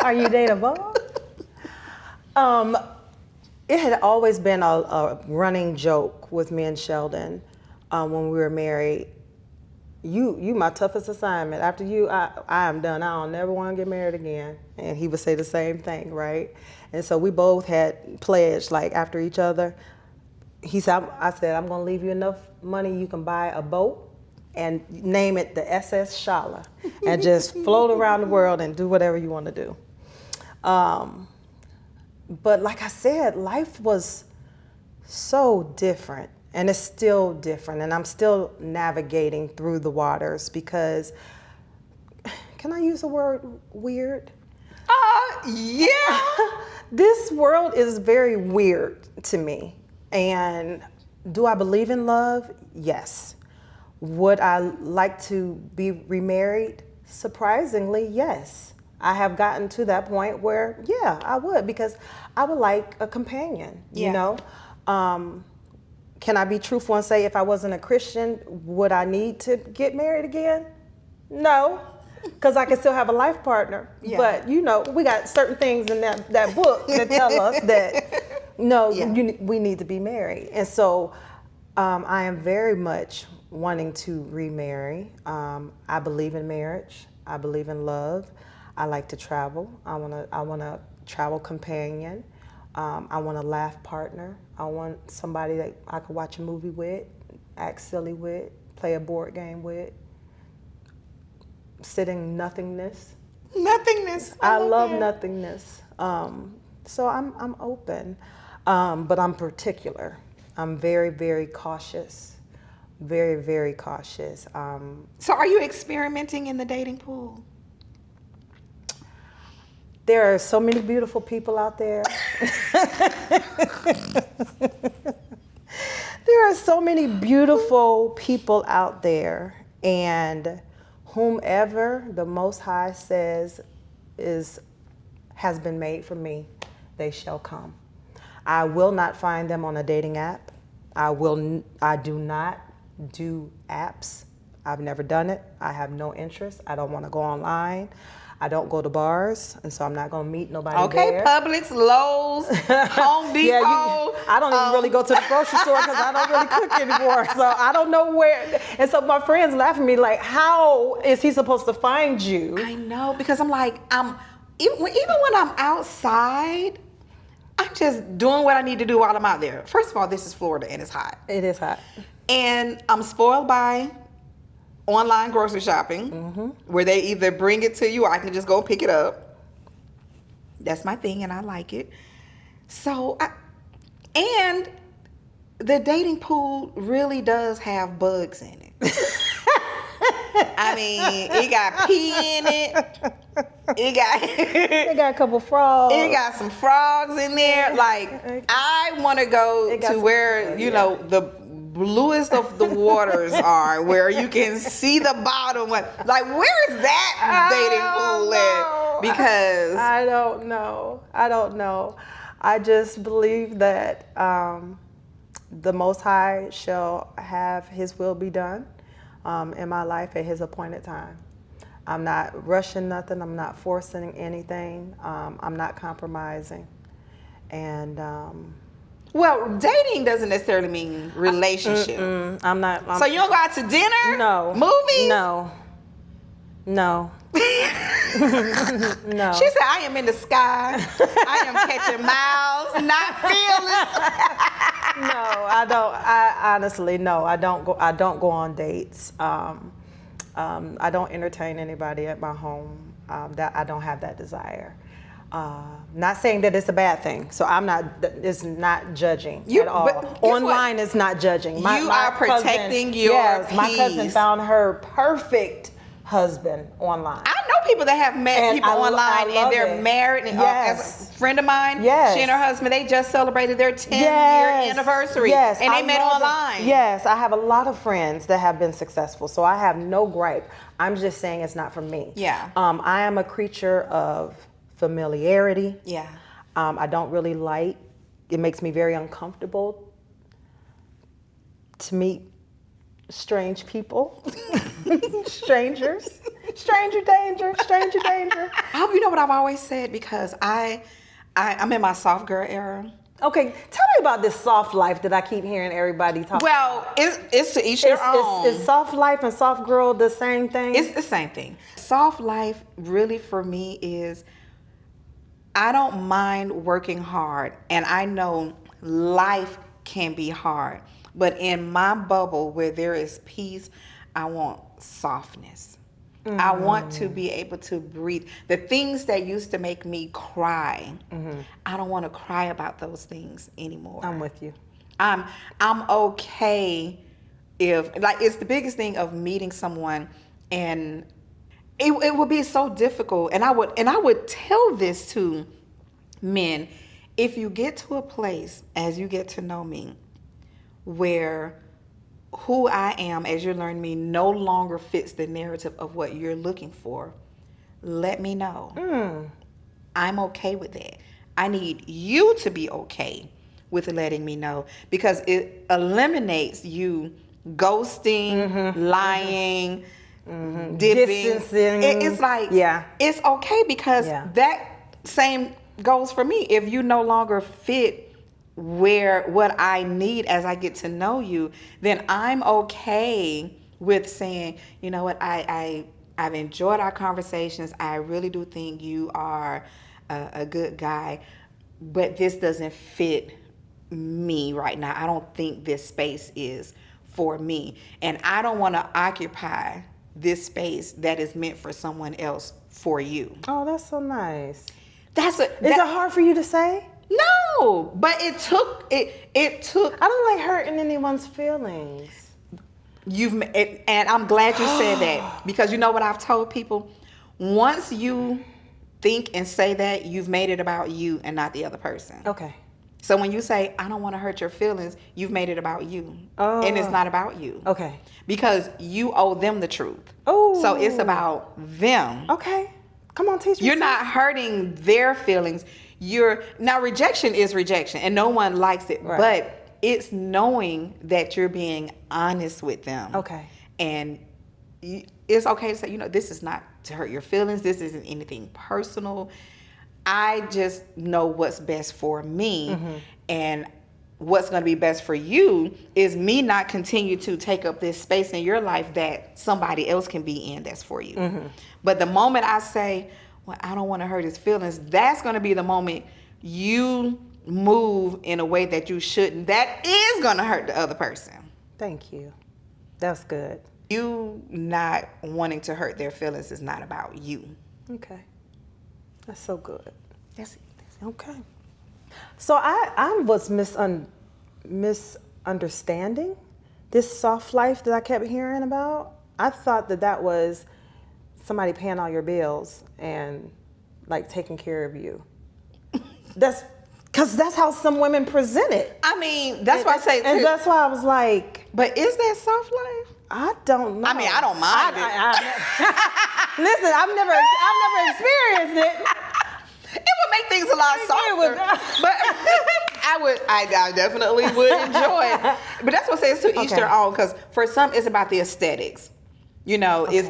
Are you dateable? It had always been a running joke with me and Sheldon when we were married. You my toughest assignment. After you, I am done. I don't never want to get married again. And he would say the same thing, right? And so we both had pledged, like, after each other. I said, I'm going to leave you enough money you can buy a boat and name it the SS Shala and just float around the world and do whatever you want to do. But like I said, life was so different, and it's still different, and I'm still navigating through the waters because, can I use the word weird? Yeah. This world is very weird to me. And do I believe in love? Yes. Would I like to be remarried? Surprisingly, yes. I have gotten to that point where, yeah, I would, because I would like a companion, you know? Can I be truthful and say if I wasn't a Christian, would I need to get married again? No, because I can still have a life partner. Yeah. But, you know, we got certain things in that book that tell us that, no, we need to be married. And so I am very much wanting to remarry. I believe in marriage. I believe in love. I like to travel. I want a travel companion. I want a laugh partner. I want somebody that I could watch a movie with, act silly with, play a board game with, sit in nothingness. Nothingness. I love nothingness. So I'm open, but I'm particular. I'm very, very cautious. Very, very cautious. So are you experimenting in the dating pool? There are so many beautiful people out there. There are so many beautiful people out there, and whomever the Most High says has been made for me, they shall come. I will not find them on a dating app. I do not do apps. I've never done it. I have no interest. I don't want to go online. I don't go to bars, and so I'm not going to meet nobody there. Publix, Lowe's, Home Depot. I don't even really go to the grocery store because I don't really cook anymore. So I don't know where. And so my friends laugh at me like, how is he supposed to find you? I know, because I'm like, even when I'm outside, I'm just doing what I need to do while I'm out there. First of all, this is Florida and it's hot. It is hot. And I'm spoiled by online grocery shopping, where they either bring it to you or I can just go pick it up. That's my thing, and I like it. So, and the dating pool really does have bugs in it. I mean, it got pee in it. It got a couple frogs. It got some frogs in there. Like, I want to go to where, you know, the bluest of the waters are, where you can see the bottom. Like, where is that dating pool at? Because I don't know. I just believe that the Most High shall have His will be done in my life at His appointed time. I'm not rushing nothing. I'm not forcing anything. I'm not compromising. And well, dating doesn't necessarily mean relationship. I'm not. So you don't go out to dinner? No. Movies? No. No. No. She said, I am in the sky. I am catching miles, not feelings. No, I don't. I honestly, no, I don't go on dates. I don't entertain anybody at my home. That I don't have that desire. Not saying that it's a bad thing. So I'm not. It's not judging at all. Online is not judging. You are protecting your peace. My cousin found her perfect husband online. I know people that have met people online and they're married. And, as a friend of mine, she and her husband, they just celebrated their 10-year anniversary. Yes, and they met online. Yes, I have a lot of friends that have been successful, so I have no gripe. I'm just saying it's not for me. Yeah. I am a creature of familiarity. Yeah. I don't really like. It makes me very uncomfortable to meet strange people. Strangers. Stranger danger. I hope you know what I've always said, because I'm in my soft girl era. Okay, tell me about this soft life that I keep hearing everybody talk about. Well, it's to each their own. Is soft life and soft girl the same thing? It's the same thing. Soft life really for me is, I don't mind working hard, and I know life can be hard. But in my bubble where there is peace, I want softness. I want to be able to breathe. The things that used to make me cry, I don't want to cry about those things anymore. I'm with you. I'm okay if, like, it's the biggest thing of meeting someone, and it would be so difficult. And I would tell this to men: if you get to a place as you get to know me where who I am as you're learning me no longer fits the narrative of what you're looking for, let me know. I'm okay with that. I need you to be okay with letting me know, because it eliminates you ghosting, lying, dipping. Distancing. It's like, it's okay, because that same goes for me. If you no longer fit what I need as I get to know you, then I'm okay with saying, you know what, I've enjoyed our conversations. I really do think you are a good guy, but this doesn't fit me right now. I don't think this space is for me, and I don't want to occupy this space that is meant for someone else for you. Oh, that's so nice. Is it hard for you to say? No, but it took. I don't like hurting anyone's feelings. And I'm glad you said that, because you know what I've told people? Once you think and say that, you've made it about you and not the other person. Okay. So when you say, I don't want to hurt your feelings, you've made it about you. And it's not about you. Okay. Because you owe them the truth. Oh. So it's about them. Okay. Come on, teach me. You're not hurting their feelings. Now rejection is rejection, and no one likes it. Right. But it's knowing that you're being honest with them. Okay. And it's okay to say, you know, this is not to hurt your feelings. This isn't anything personal. I just know what's best for me. And what's going to be best for you is me not continue to take up this space in your life that somebody else can be in that's for you. But the moment I say, well, I don't want to hurt his feelings, that's going to be the moment you move in a way that you shouldn't. That is going to hurt the other person. Thank you. That's good. You not wanting to hurt their feelings is not about you. Okay. That's so good. That's it. Okay. So I was misunderstanding this soft life that I kept hearing about. I thought that was somebody paying all your bills and like taking care of you. That's because that's how some women present it. I mean, that's why I say too. And that's why I was like, but is that soft life? I don't know. I mean, I don't mind it. Listen, I've never experienced it. It would make things a lot softer, but I definitely would enjoy it. But that's what says to each their own, because for some it's about the aesthetics. You know, it's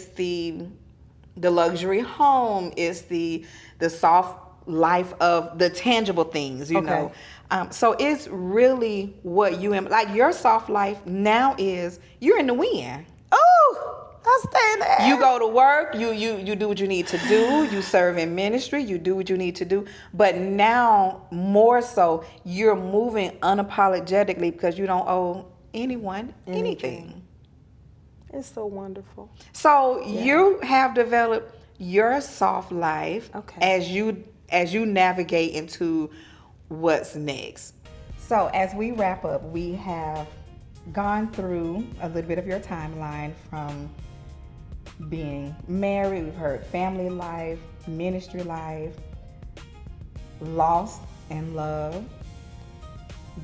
the luxury home, it's the soft life of the tangible things, you know. So it's really what you am. Like your soft life now is you're in the wind. Oh, I stay there. You go to work, you do what you need to do, you serve in ministry, you do what you need to do. But now more so, you're moving unapologetically because you don't owe anyone anything. It's so wonderful. So you have developed your soft life as you navigate into what's next. So as we wrap up, we have gone through a little bit of your timeline from being married. We've heard family life, ministry life, lost and love,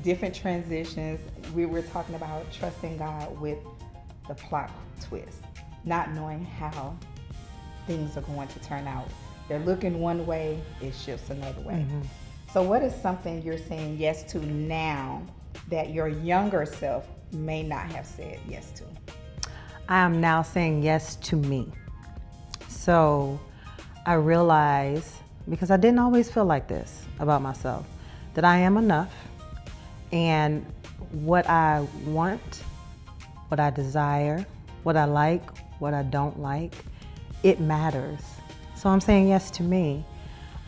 different transitions. We were talking about trusting God with the plot twist, not knowing how things are going to turn out. They're looking one way, it shifts another way. So what is something you're saying yes to now that your younger self may not have said yes to? I am now saying yes to me. So I realize, because I didn't always feel like this about myself, that I am enough, and what I want, what I desire, what I like, what I don't like, it matters. So I'm saying yes to me.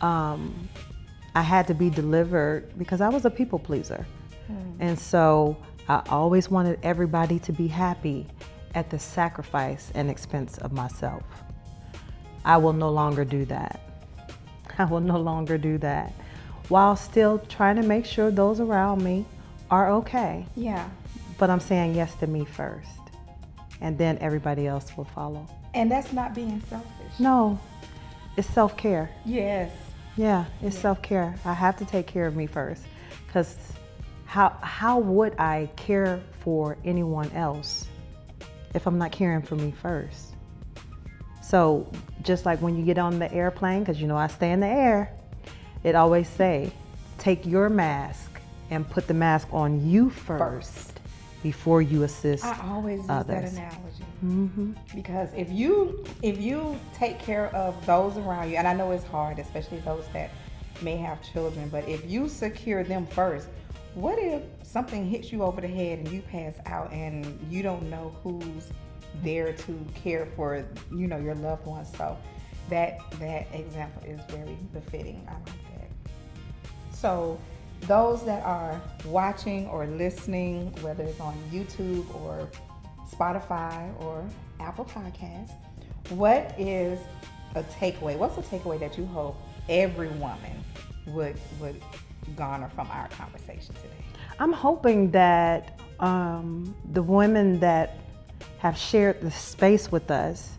I had to be delivered because I was a people pleaser. And so I always wanted everybody to be happy at the sacrifice and expense of myself. I will no longer do that. I will no longer do that, while still trying to make sure those around me are okay. Yeah. But I'm saying yes to me first, and then everybody else will follow. And that's not being selfish. No, it's self-care. Yes. Yeah, it's self-care. I have to take care of me first, because how would I care for anyone else if I'm not caring for me first? So just like when you get on the airplane, because you know I stay in the air, it always say, take your mask and put the mask on you first before you assist I always use others. that analogy. Because if you take care of those around you, and I know it's hard, especially those that may have children, but if you secure them first, what if something hits you over the head and you pass out and you don't know who's there to care for, you know, your loved ones? So that example is very befitting. I like that. So those that are watching or listening, whether it's on YouTube or Spotify or Apple Podcasts, what is a takeaway? What's a takeaway that you hope every woman would garner from our conversation today? I'm hoping that the women that have shared the space with us,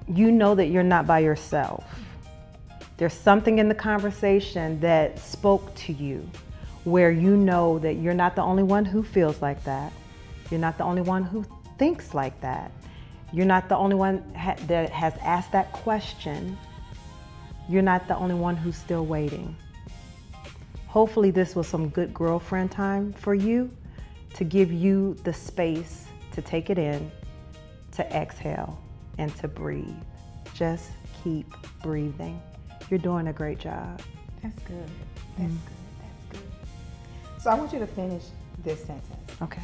you know that you're not by yourself. There's something in the conversation that spoke to you where you know that you're not the only one who feels like that. You're not the only one who thinks like that. You're not the only one that has asked that question. You're not the only one who's still waiting. Hopefully this was some good girlfriend time for you to give you the space to take it in, to exhale, and to breathe. Just keep breathing. You're doing a great job. That's good. That's good. That's good. So I want you to finish this sentence. Okay.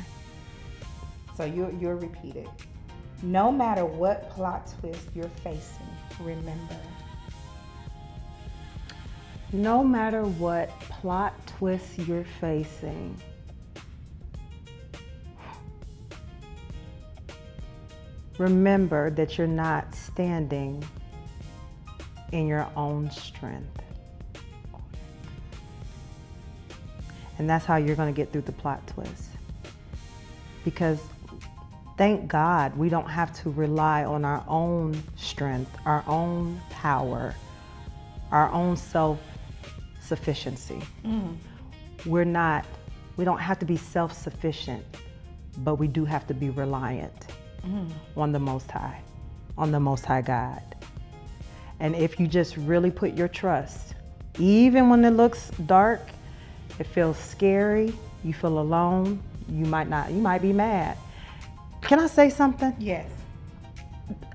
So you'll repeat it. No matter what plot twist you're facing, remember. No matter what plot twist you're facing, remember that you're not standing in your own strength. And that's how you're going to get through the plot twist. Because thank God we don't have to rely on our own strength, our own power, our own self-sufficiency. We don't have to be self-sufficient, but we do have to be reliant on the Most High, on the Most High God. And if you just really put your trust, even when it looks dark, it feels scary, you feel alone, you might be mad. Can I say something? Yes.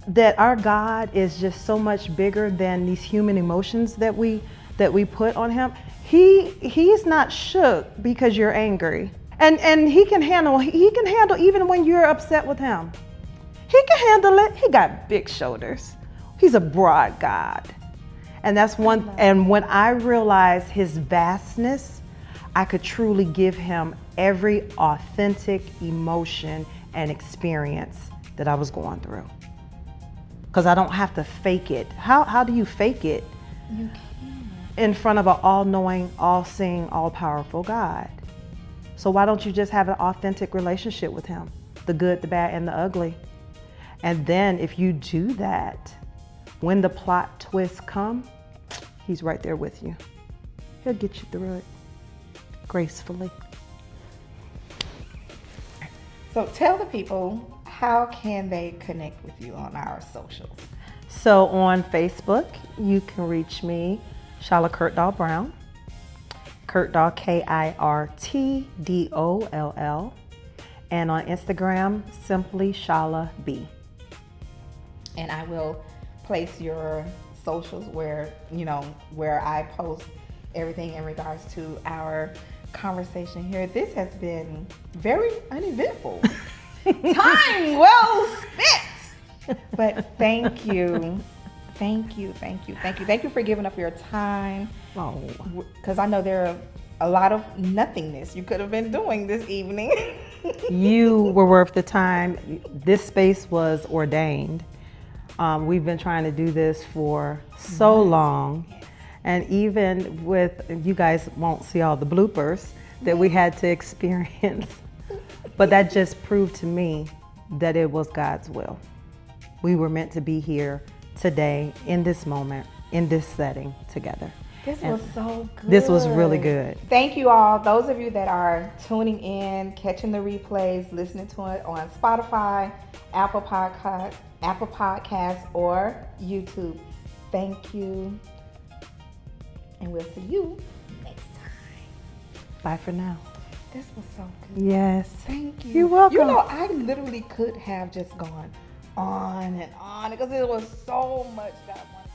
That our God is just so much bigger than these human emotions that we put on him. He's not shook because you're angry. And he can handle even when you're upset with him. He can handle it. He got big shoulders. He's a broad God. And that's one, and when I realized his vastness, I could truly give him every authentic emotion and experience that I was going through. Because I don't have to fake it. How do you fake it? You can. In front of an all-knowing, all-seeing, all-powerful God. So why don't you just have an authentic relationship with him? The good, the bad, and the ugly. And then if you do that, when the plot twists come, he's right there with you. He'll get you through it gracefully. So tell the people, how can they connect with you on our socials? So on Facebook, you can reach me, Shala Brown. Kirtdoll, Kirtdoll. And on Instagram, simply Shala B. And I will place your socials where I post everything in regards to our conversation here. This has been very uneventful. Time well spent. But thank you. Thank you for giving up your time. Oh. Because I know there are a lot of nothingness you could have been doing this evening. You were worth the time. This space was ordained. We've been trying to do this for so long. And even with, you guys won't see all the bloopers that we had to experience, but that just proved to me that it was God's will. We were meant to be here today, in this moment, in this setting together. This was so good. This was really good. Thank you all. Those of you that are tuning in, catching the replays, listening to it on Spotify, Apple Podcasts, or YouTube. Thank you. And we'll see you next time. Bye for now. This was so good. Yes. Thank you. You're welcome. You know, I literally could have just gone on and on because there was so much that I wanted.